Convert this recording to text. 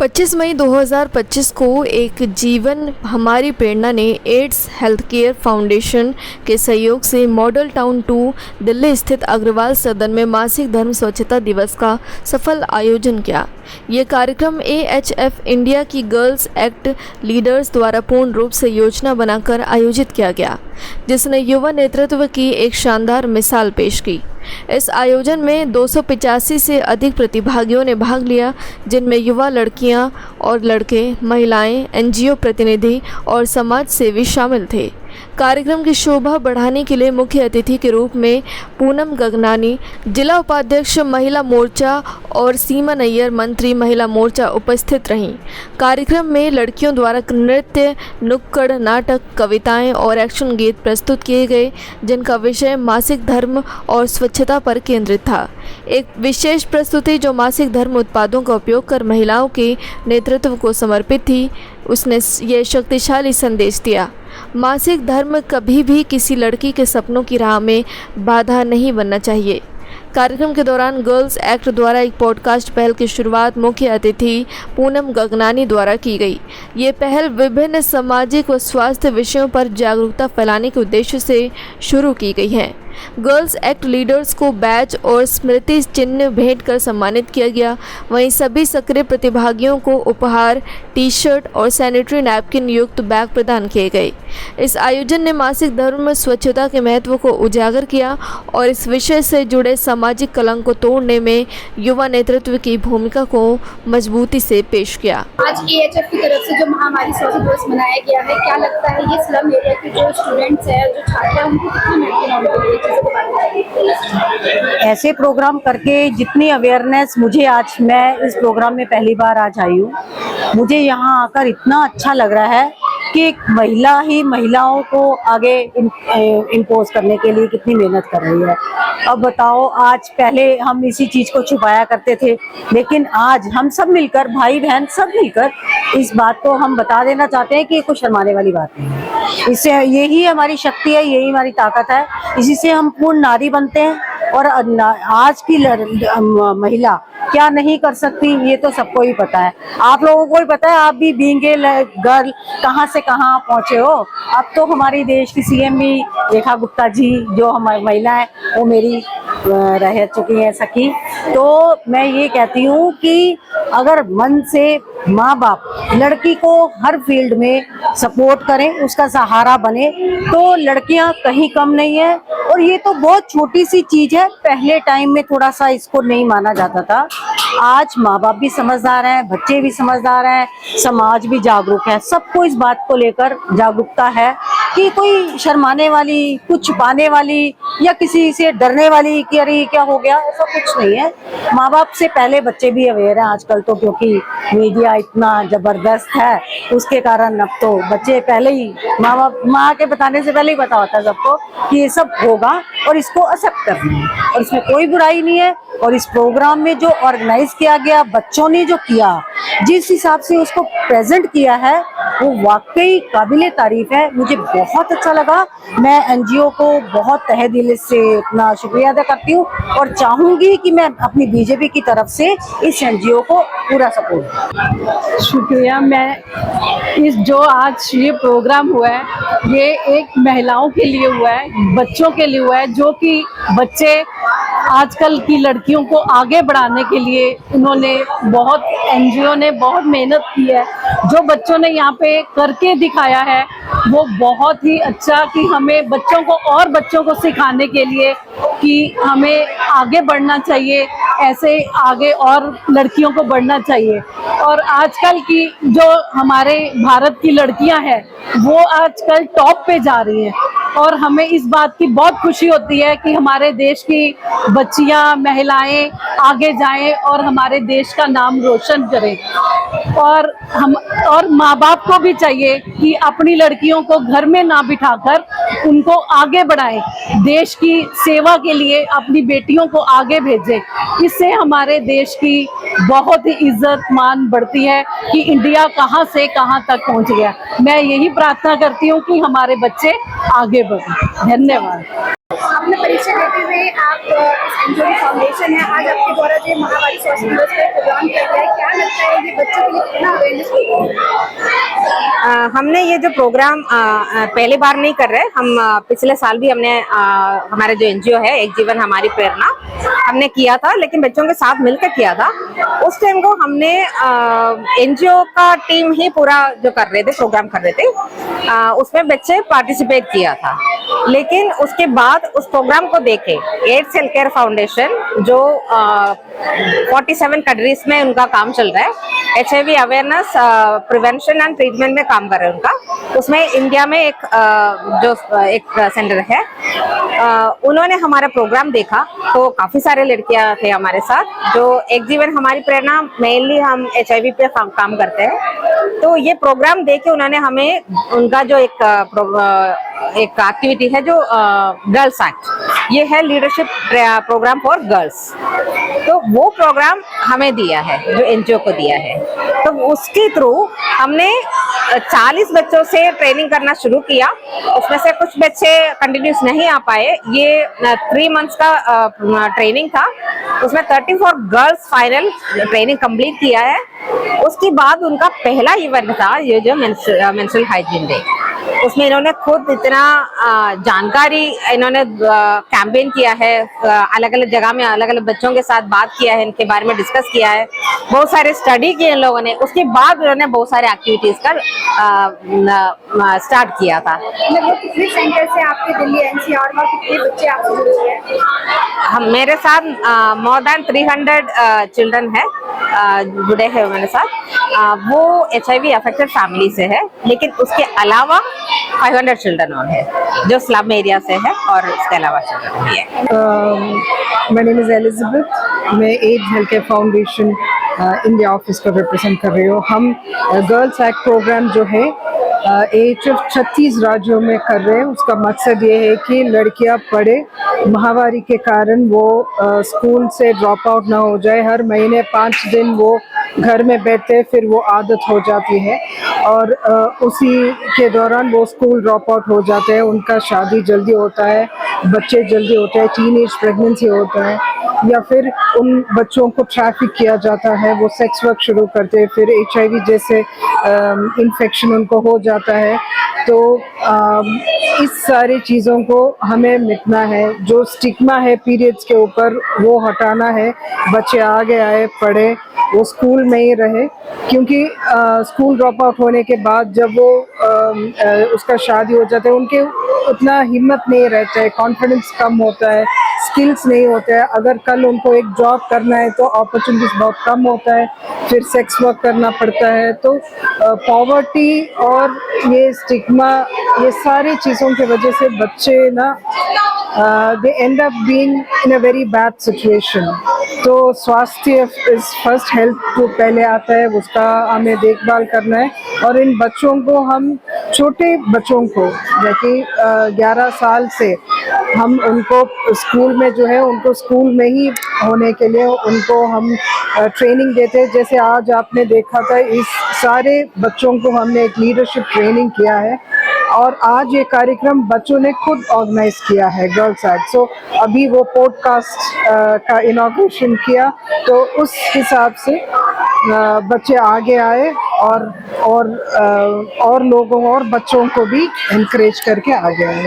25 मई 2025 को एक जीवन हमारी प्रेरणा ने एड्स हेल्थ केयर फाउंडेशन के सहयोग से मॉडल टाउन 2 दिल्ली स्थित अग्रवाल सदन में मासिक धर्म स्वच्छता दिवस का सफल आयोजन किया। ये कार्यक्रम AHF इंडिया की गर्ल्स एक्ट लीडर्स द्वारा पूर्ण रूप से योजना बनाकर आयोजित किया गया, जिसने युवा नेतृत्व की एक शानदार मिसाल पेश की। इस आयोजन में 285 से अधिक प्रतिभागियों ने भाग लिया, जिनमें युवा लड़कियां और लड़के, महिलाएं, NGO प्रतिनिधि और समाज सेवी शामिल थे। कार्यक्रम की शोभा बढ़ाने के लिए मुख्य अतिथि के रूप में पूनम गगनानी, जिला उपाध्यक्ष महिला मोर्चा, और सीमा नैयर, मंत्री महिला मोर्चा उपस्थित रहीं। कार्यक्रम में लड़कियों द्वारा नृत्य, नुक्कड़ नाटक, कविताएं और एक्शन गीत प्रस्तुत किए गए, जिनका विषय मासिक धर्म और स्वच्छता पर केंद्रित था। एक विशेष प्रस्तुति जो मासिक धर्म उत्पादों का उपयोग कर महिलाओं के नेतृत्व को समर्पित थी, उसने ये शक्तिशाली संदेश दिया: मासिक धर्म कभी भी किसी लड़की के सपनों की राह में बाधा नहीं बनना चाहिए। कार्यक्रम के दौरान गर्ल्स एक्ट द्वारा एक पॉडकास्ट पहल की शुरुआत मुख्य अतिथि पूनम गगनानी द्वारा की गई। ये पहल विभिन्न सामाजिक व स्वास्थ्य विषयों पर जागरूकता फैलाने के उद्देश्य से शुरू की गई है। गर्ल्स एक्ट लीडर्स को बैज और स्मृति चिन्ह भेंट कर सम्मानित किया गया। वहीं सभी सक्रिय प्रतिभागियों को उपहार, टी-शर्ट और सैनिटरी नैपकिन युक्त बैग प्रदान किए गए। इस आयोजन ने मासिक धर्म स्वच्छता के महत्व को उजागर किया और इस विषय से जुड़े सामाजिक कलंक को तोड़ने में युवा नेतृत्व की भूमिका को मजबूती से पेश किया। आज AHF की तरफ से जो महामारी स्वास्थ्य दिवस मनाया गया है, क्या लगता है ये स्लम एरिया के जो स्टूडेंट्स हैं, जो छात्र हैं, उनको कितना महत्वपूर्ण? ऐसे प्रोग्राम करके जितनी अवेयरनेस मुझे आज, मैं इस प्रोग्राम में पहली बार आज आई हूँ, मुझे यहाँ आकर इतना अच्छा लग रहा है कि एक महिला ही महिलाओं को आगे इम्पोज करने के लिए कितनी मेहनत कर रही है। अब बताओ, आज पहले हम इसी चीज़ को छुपाया करते थे, लेकिन आज हम सब मिलकर, भाई बहन सब मिलकर, इस बात को हम बता देना चाहते हैं कि ये कुछ शर्माने वाली बात नहीं है। इससे यही हमारी शक्ति है, यही हमारी ताकत है, इसी से हम पूर्ण नारी बनते हैं। और आज की महिला क्या नहीं कर सकती, ये तो सबको ही पता है। आप लोगों को भी पता है, आप भी बीइंग ए गर्ल कहाँ से कहाँ पहुँचे हो। अब तो हमारी देश की CM भी रेखा गुप्ता जी, जो हमारी महिला है, वो मेरी रह चुकी हैं सखी। तो मैं ये कहती हूँ कि अगर मन से माँ बाप लड़की को हर फील्ड में सपोर्ट करें, उसका सहारा बने, तो लड़कियां कहीं कम नहीं है। और ये तो बहुत छोटी सी चीज है, पहले टाइम में थोड़ा सा इसको नहीं माना जाता था। आज माँ बाप भी समझदार हैं, बच्चे भी समझदार हैं, समाज भी जागरूक है, सबको इस बात को लेकर जागरूकता है कि कोई शर्माने वाली, कुछ छुपाने वाली या किसी से डरने वाली कि अरे क्या हो गया, ऐसा कुछ नहीं है। माँ बाप से पहले बच्चे भी अवेयर हैं आजकल तो, क्योंकि मीडिया इतना जबरदस्त है, उसके कारण अब तो बच्चे पहले ही, माँ के बताने से पहले ही पता होता है सबको कि ये सब होगा और इसको एक्सेप्ट करना है, और इसमें कोई बुराई नहीं है। और इस प्रोग्राम में जो ऑर्गेनाइज किया गया, बच्चों ने जो किया, जिस हिसाब से उसको प्रेजेंट किया है, वो वाकई काबिले तारीफ है। मुझे बहुत अच्छा लगा। मैं NGO को बहुत तहे दिल से अपना शुक्रिया अदा करती हूँ और चाहूँगी कि मैं अपनी BJP की तरफ से इस NGO को पूरा सपोर्ट। शुक्रिया। मैं इस जो आज ये प्रोग्राम हुआ है, ये एक महिलाओं के लिए हुआ है, बच्चों के लिए हुआ है, जो कि बच्चे आजकल की लड़कियों को आगे बढ़ाने के लिए उन्होंने बहुत, NGO ने बहुत मेहनत की है। जो बच्चों ने यहाँ पे करके दिखाया है वो बहुत ही अच्छा, कि हमें बच्चों को और बच्चों को सिखाने के लिए कि हमें आगे बढ़ना चाहिए, ऐसे आगे और लड़कियों को बढ़ना चाहिए। और आजकल की जो हमारे भारत की लड़कियां हैं, वो आजकल टॉप पे जा रही हैं और हमें इस बात की बहुत खुशी होती है कि हमारे देश की बच्चियां, महिलाएं आगे जाएं और हमारे देश का नाम रोशन करें। और माँ बाप को भी चाहिए कि अपनी लड़कियों को घर में ना बिठाकर उनको आगे बढ़ाएं, देश की सेवा के लिए अपनी बेटियों को आगे भेजें। इससे हमारे देश की बहुत ही इज्जत मान बढ़ती है कि इंडिया कहाँ से कहाँ तक पहुँच गया। मैं यही प्रार्थना करती हूँ कि हमारे बच्चे आगे बढ़ें। धन्यवाद। अपना परिचय देते हुए आप इस एनजीओ फाउंडेशन है, आज आपके द्वारा जो महामारी स्वास्थ्य दिवस पर प्रोग्राम किया गया है, क्या लगता है ये बच्चों के लिए कितना अवेयरनेस? हमने ये जो प्रोग्राम पहली बार नहीं कर रहे, हम पिछले साल भी हमने हमारा जो एनजीओ है एक जीवन हमारी प्रेरणा हमने किया था, लेकिन बच्चों के साथ मिलकर किया था। उस टाइम को हमने एनजीओ का टीम ही पूरा जो कर रहे थे, प्रोग्राम कर रहे थे, उसमें बच्चे पार्टिसिपेट किया था। लेकिन उसके बाद उस प्रोग्राम को देखे एड्स हेल्थ केयर फाउंडेशन जो 47 कंट्रीज में उनका काम चल रहा है, HIV awareness prevention and treatment में काम कर रहे हैं उनका, उसमें इंडिया में एक सेंटर है। उन्होंने हमारा प्रोग्राम देखा तो काफी सारे लड़कियां थे हमारे साथ। जो एक जीवन हमारी प्रेरणा मेनली हम HIV पे काम करते हैं, तो ये प्रोग्राम देख के उन्होंने हमें उनका जो एक एक्टिविटी है जो गर्ल्स एक्ट, ये है लीडरशिप प्रोग्राम फॉर गर्ल्स, तो वो प्रोग्राम हमें दिया है, जो एनजीओ को दिया है। तो उसके थ्रू हमने 40 बच्चों से ट्रेनिंग करना शुरू किया। उसमें से कुछ बच्चे कंटिन्यूस नहीं आ पाए, ये 3 मंथ्स का ट्रेनिंग था, उसमें 34 गर्ल्स फाइनल ट्रेनिंग कंप्लीट किया है। उसके बाद उनका पहला इवेंट था ये जो मेंस्ट्रुअल हाइजीन डे, उसमें इन्होंने खुद इतना जानकारी इन्होंने कैंपेन किया है, अलग अलग जगह में अलग अलग बच्चों के साथ बात किया है, इनके बारे में डिस्कस किया है, बहुत सारे स्टडी किए इन लोगों ने। उसके बाद उन्होंने बहुत सारे एक्टिविटीज का स्टार्ट किया था। लगभग कितने सेंटर से आपके दिल्ली एनसीआर में कितने बच्चे आपसे जुड़े हुए हैं? मेरे साथ मोर देन 300 चिल्ड्रन है जुड़े हैं मेरे साथ। वो HIV अफेक्टेड फैमिली से है, लेकिन उसके अलावा 500 चिल्ड्रन और है जो स्लम एरिया से है, और इसके अलावा चिल्ड्रन भी है। माय नेम इज एलिजाबेथ, मैं AIDS Healthcare Foundation India office को रिप्रेजेंट कर रही हूँ। हम गर्ल्स एक्ट प्रोग्राम जो है सिर्फ 36 राज्यों में कर रहे हैं। उसका मकसद ये है कि लड़कियां पढ़े, महामारी के कारण वो स्कूल से ड्रॉप आउट ना हो जाए। हर महीने 5 दिन वो घर में बैठते, फिर वो आदत हो जाती है और उसी के दौरान वो स्कूल ड्रॉप आउट हो जाते हैं। उनका शादी जल्दी होता है, बच्चे जल्दी होते हैं, टीनेज प्रेगनेंसी होता है, या फिर उन बच्चों को ट्रैफिक किया जाता है, वो सेक्स वर्क शुरू करते हैं, फिर HIV जैसे इन्फेक्शन उनको हो जाता है। तो इस सारी चीज़ों को हमें मिटना है। जो स्टिग्मा है पीरियड्स के ऊपर वो हटाना है। बच्चे आगे आए, पढ़े, वो स्कूल में ही रहे, क्योंकि स्कूल ड्रॉप आउट होने के बाद जब वो उसका शादी हो जाता है, उनके उतना हिम्मत नहीं रहता है, कॉन्फिडेंस कम होता है, स्किल्स नहीं होते हैं। अगर कल उनको एक जॉब करना है तो अपॉर्चुनिटीज बहुत कम होता है, फिर सेक्स वर्क करना पड़ता है। तो पॉवर्टी और ये स्टिग्मा, ये सारी चीज़ों की वजह से बच्चे ना they end up being in a very bad situation. तो स्वास्थ्य इज फर्स्ट, हेल्थ तो पहले आता है, उसका हमें देखभाल करना है। और इन बच्चों को, हम छोटे बच्चों को जैसे 11 साल से हम उनको स्कूल में जो है, उनको स्कूल में ही होने के लिए उनको हम ट्रेनिंग देते हैं। जैसे आज आपने देखा था, इस सारे बच्चों को हमने एक लीडरशिप ट्रेनिंग किया है और आज ये कार्यक्रम बच्चों ने खुद ऑर्गेनाइज किया है, गर्ल्स एक्ट। सो अभी वो पॉडकास्ट का इनॉग्रेशन किया, तो उस हिसाब से बच्चे आगे आए और लोगों और बच्चों को भी एनकरेज करके आगे आए।